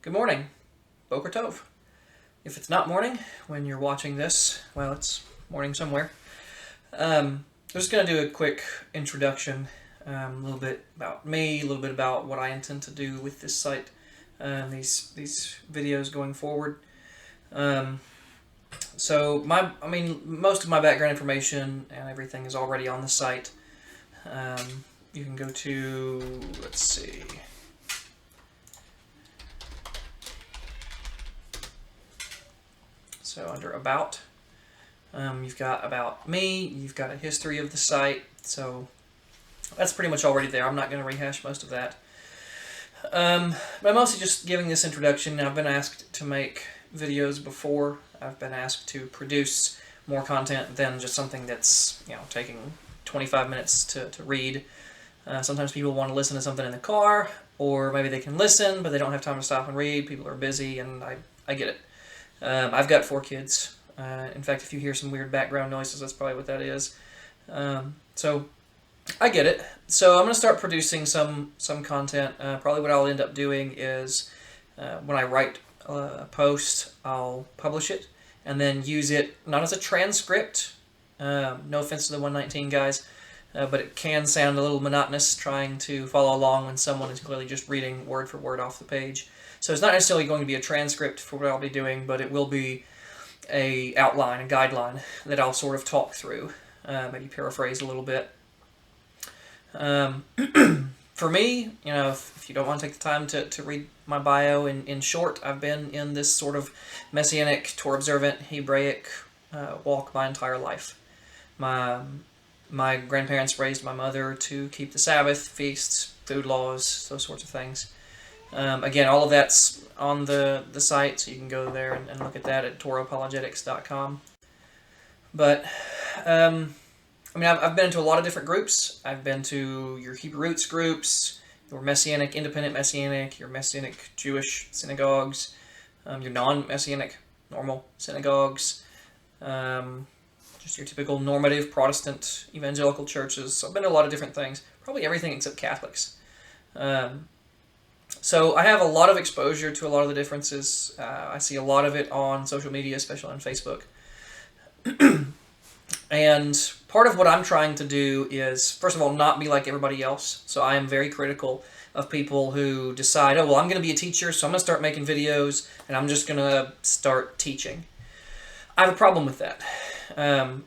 Good morning, Boker Tov. If it's not morning when you're watching this, well, it's morning somewhere. I'm just going to do a quick introduction, a little bit about me, a little bit about what I intend to do with this site, these videos going forward. Most of my background information and everything is already on the site. You can go to, let's see. So under About, you've got About Me, you've got a history of the site, so that's pretty much already there. I'm not going to rehash most of that. But I'm mostly just giving this introduction. I've been asked to make videos before. I've been asked to produce more content than just something that's, taking 25 minutes to read. Sometimes people want to listen to something in the car, or maybe they can listen, but they don't have time to stop and read. People are busy, and I get it. I've got 4 kids. In fact, if you hear some weird background noises, that's probably what that is. So I get it. So I'm going to start producing some content. Probably what I'll end up doing is when I write a post, I'll publish it and then use it not as a transcript. No offense to the 119 guys, but it can sound a little monotonous trying to follow along when someone is clearly just reading word for word off the page. So it's not necessarily going to be a transcript for what I'll be doing, but it will be a outline, a guideline that I'll sort of talk through, maybe paraphrase a little bit. For me, if you don't want to take the time to read my bio in short, I've been in this sort of Messianic, Torah observant, Hebraic walk my entire life. My grandparents raised my mother to keep the Sabbath, feasts, food laws, those sorts of things. Again, all of that's on the site, so you can go there and look at that at TorahApologetics.com. But, I've been into a lot of different groups. I've been to your Hebrew Roots groups, your Messianic, Independent Messianic, your Messianic Jewish synagogues, your non-Messianic, normal synagogues, just your typical normative Protestant evangelical churches. So I've been to a lot of different things, probably everything except Catholics. So I have a lot of exposure to a lot of the differences. I see a lot of it on social media, especially on Facebook. And part of what I'm trying to do is, first of all, not be like everybody else. So I am very critical of people who decide, I'm going to be a teacher, so I'm going to start making videos, and I'm just going to start teaching. I have a problem with that.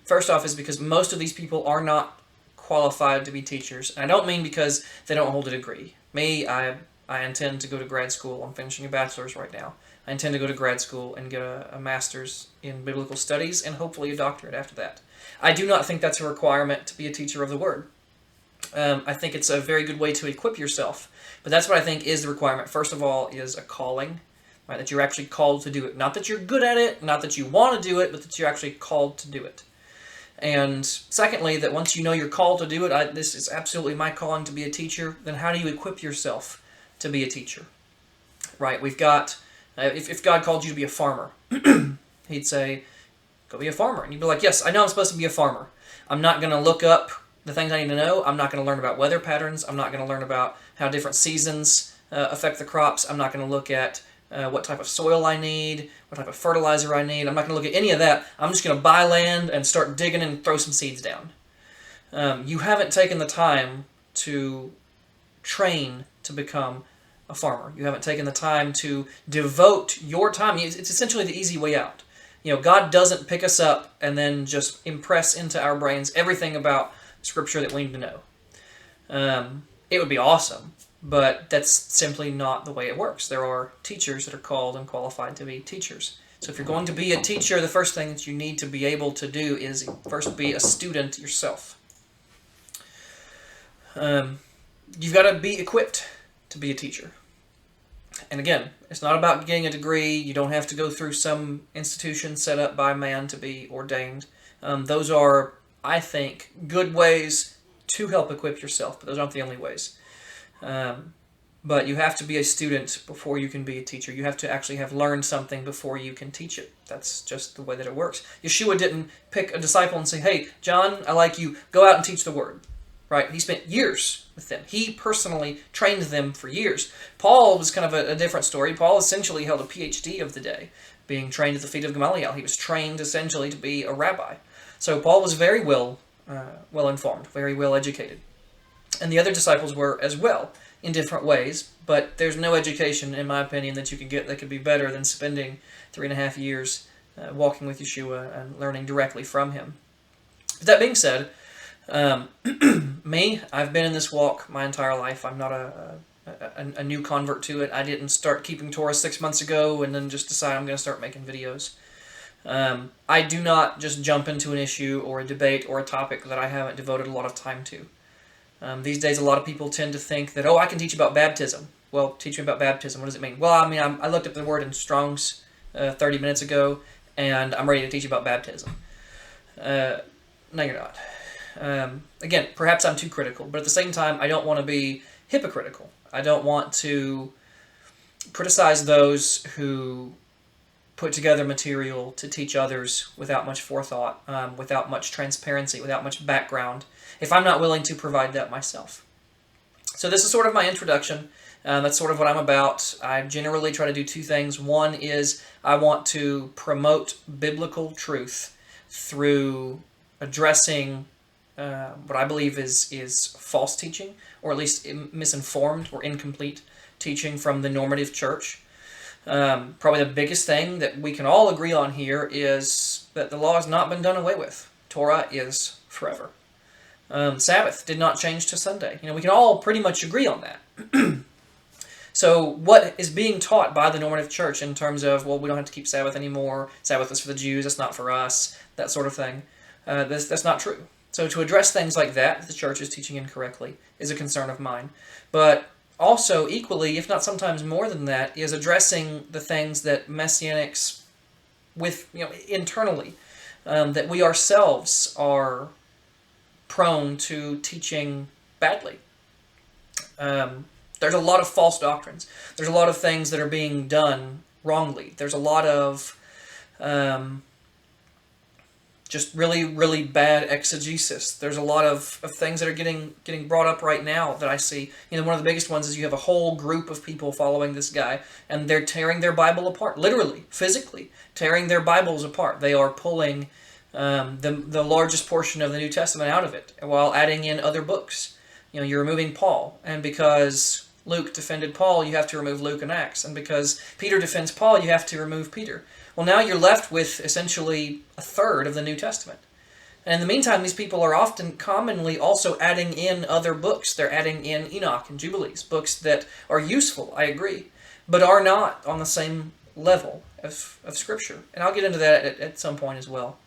First off is because most of these people are not qualified to be teachers. And I don't mean because they don't hold a degree. Me, I intend to go to grad school. I'm finishing a bachelor's right now. I intend to go to grad school and get a master's in biblical studies and hopefully a doctorate after that. I do not think that's a requirement to be a teacher of the word. I think it's a very good way to equip yourself. But that's what I think is the requirement. First of all is a calling, right? That you're actually called to do it. Not that you're good at it, not that you want to do it, but that you're actually called to do it. And secondly, that once you know you're called to do it, this is absolutely my calling to be a teacher, then how do you equip yourself to be a teacher? Right, we've got, if God called you to be a farmer, he'd say, go be a farmer. And you'd be like, yes, I know I'm supposed to be a farmer. I'm not going to look up the things I need to know. I'm not going to learn about weather patterns. I'm not going to learn about how different seasons affect the crops. I'm not going to look at what type of soil I need, what type of fertilizer I need. I'm not going to look at any of that. I'm just going to buy land and start digging and throw some seeds down. You haven't taken the time to train to become a farmer. You haven't taken the time to devote your time. It's essentially the easy way out. God doesn't pick us up and then just impress into our brains everything about Scripture that we need to know. It would be awesome, but that's simply not the way it works. There are teachers that are called and qualified to be teachers. So if you're going to be a teacher, the first thing that you need to be able to do is first be a student yourself. You've got to be equipped to be a teacher. And again, it's not about getting a degree. You don't have to go through some institution set up by man to be ordained. Those are, I think, good ways to help equip yourself, but those aren't the only ways. But you have to be a student before you can be a teacher. You have to actually have learned something before you can teach it. That's just the way that it works. Yeshua didn't pick a disciple and say, hey, John, I like you. Go out and teach the word. right? He spent years with them. He personally trained them for years. Paul was kind of a different story. Paul essentially held a PhD of the day, being trained at the feet of Gamaliel. He was trained essentially to be a rabbi. So Paul was very well informed, very well educated. And the other disciples were as well, in different ways, but there's no education, in my opinion, that you can get that could be better than spending 3.5 years walking with Yeshua and learning directly from him. But that being said, me, I've been in this walk my entire life. I'm not a new convert to it. I didn't start keeping Torah 6 months ago and then just decide I'm going to start making videos. I do not just jump into an issue or a debate or a topic that I haven't devoted a lot of time to. These days, a lot of people tend to think that, oh, I can teach about baptism. Well, teach me about baptism. What does it mean? Well, I mean, I looked up the word in Strong's 30 minutes ago, and I'm ready to teach you about baptism. No, you're not. Again, perhaps I'm too critical, but at the same time, I don't want to be hypocritical. I don't want to criticize those who put together material to teach others without much forethought, without much transparency, without much background, if I'm not willing to provide that myself. So this is sort of my introduction. That's sort of what I'm about. I generally try to do two things. One is I want to promote biblical truth through addressing what I believe is false teaching, or at least misinformed or incomplete teaching from the normative church. Probably the biggest thing that we can all agree on here is that the law has not been done away with. Torah is forever. Sabbath did not change to Sunday. We can all pretty much agree on that. So what is being taught by the normative church in terms of, well, we don't have to keep Sabbath anymore, Sabbath is for the Jews, it's not for us, that sort of thing, that's not true. So to address things like that the church is teaching incorrectly is a concern of mine. But also, equally, if not sometimes more than that, is addressing the things that Messianics, internally, that we ourselves are prone to teaching badly. There's a lot of false doctrines. There's a lot of things that are being done wrongly. There's a lot of just really, really bad exegesis. There's a lot of things that are getting brought up right now that I see. One of the biggest ones is you have a whole group of people following this guy, and they're tearing their Bible apart, literally, physically, tearing their Bibles apart. They are pulling the largest portion of the New Testament out of it, while adding in other books. You're removing Paul, and because Luke defended Paul, you have to remove Luke and Acts, and because Peter defends Paul, you have to remove Peter. Well, now you're left with essentially a third of the New Testament. And in the meantime, these people are commonly also adding in other books. They're adding in Enoch and Jubilees, books that are useful, I agree, but are not on the same level of Scripture. And I'll get into that at some point as well.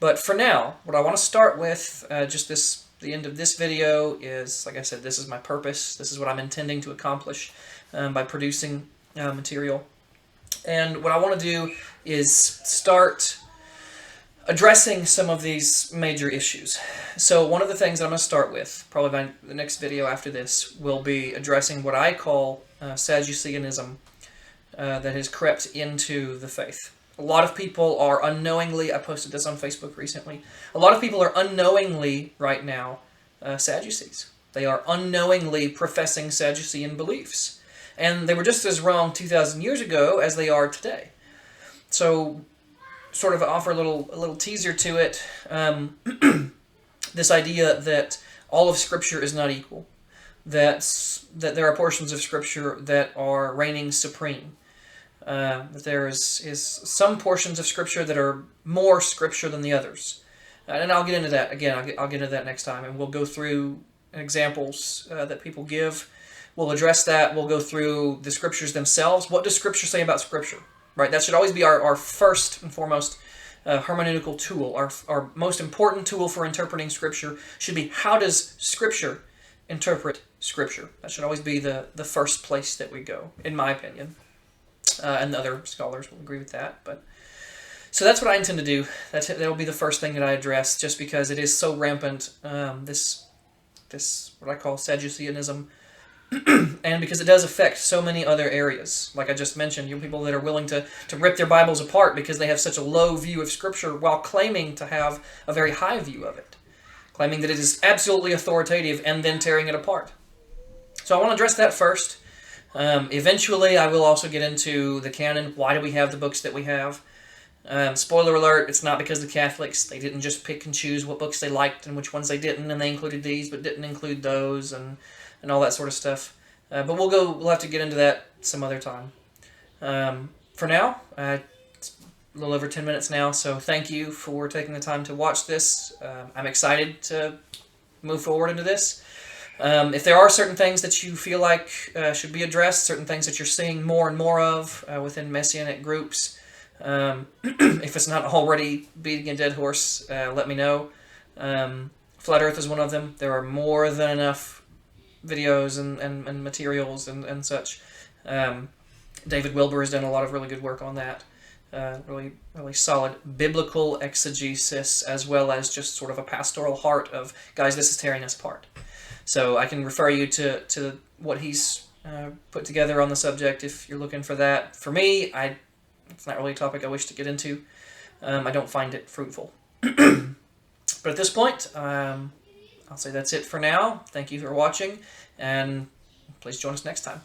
But for now, what I want to start with, the end of this video is, like I said, this is my purpose. This is what I'm intending to accomplish by producing material. And what I want to do is start addressing some of these major issues. So one of the things that I'm going to start with, probably by the next video after this, will be addressing what I call Sadduceanism that has crept into the faith. A lot of people are unknowingly, I posted this on Facebook recently, a lot of people are unknowingly right now Sadducees. They are unknowingly professing Sadducean beliefs. And they were just as wrong 2,000 years ago as they are today. So, sort of offer a little teaser to it. This idea that all of Scripture is not equal. That there are portions of Scripture that are reigning supreme. That there is some portions of Scripture that are more Scripture than the others. And I'll get into that. Again, I'll get into that next time. And we'll go through examples that people give. We'll address that. We'll go through the Scriptures themselves. What does Scripture say about Scripture? Right? That should always be our first and foremost hermeneutical tool. Our most important tool for interpreting Scripture should be, how does Scripture interpret Scripture? That should always be the first place that we go, in my opinion. And the other scholars will agree with that. So that's what I intend to do. That will be the first thing that I address, just because it is so rampant, this what I call Sadduceanism, and because it does affect so many other areas. Like I just mentioned, people that are willing to rip their Bibles apart because they have such a low view of Scripture while claiming to have a very high view of it. claiming that it is absolutely authoritative and then tearing it apart. So I want to address that first. Eventually, I will also get into the canon. Why do we have the books that we have? Spoiler alert, it's not because the Catholics, they didn't just pick and choose what books they liked and which ones they didn't, and they included these but didn't include those, and all that sort of stuff. But we'll have to get into that some other time. For now, it's a little over 10 minutes now, so thank you for taking the time to watch this. I'm excited to move forward into this. If there are certain things that you feel like should be addressed, certain things that you're seeing more and more of within Messianic groups, if it's not already beating a dead horse, let me know. Flat Earth is one of them. There are more than enough videos and materials and such. David Wilbur has done a lot of really good work on that. Really solid biblical exegesis, as well as just sort of a pastoral heart of, guys, this is tearing us apart. So I can refer you to what he's put together on the subject if you're looking for that. For me, it's not really a topic I wish to get into. I don't find it fruitful. But at this point, I'll say that's it for now. Thank you for watching, and please join us next time.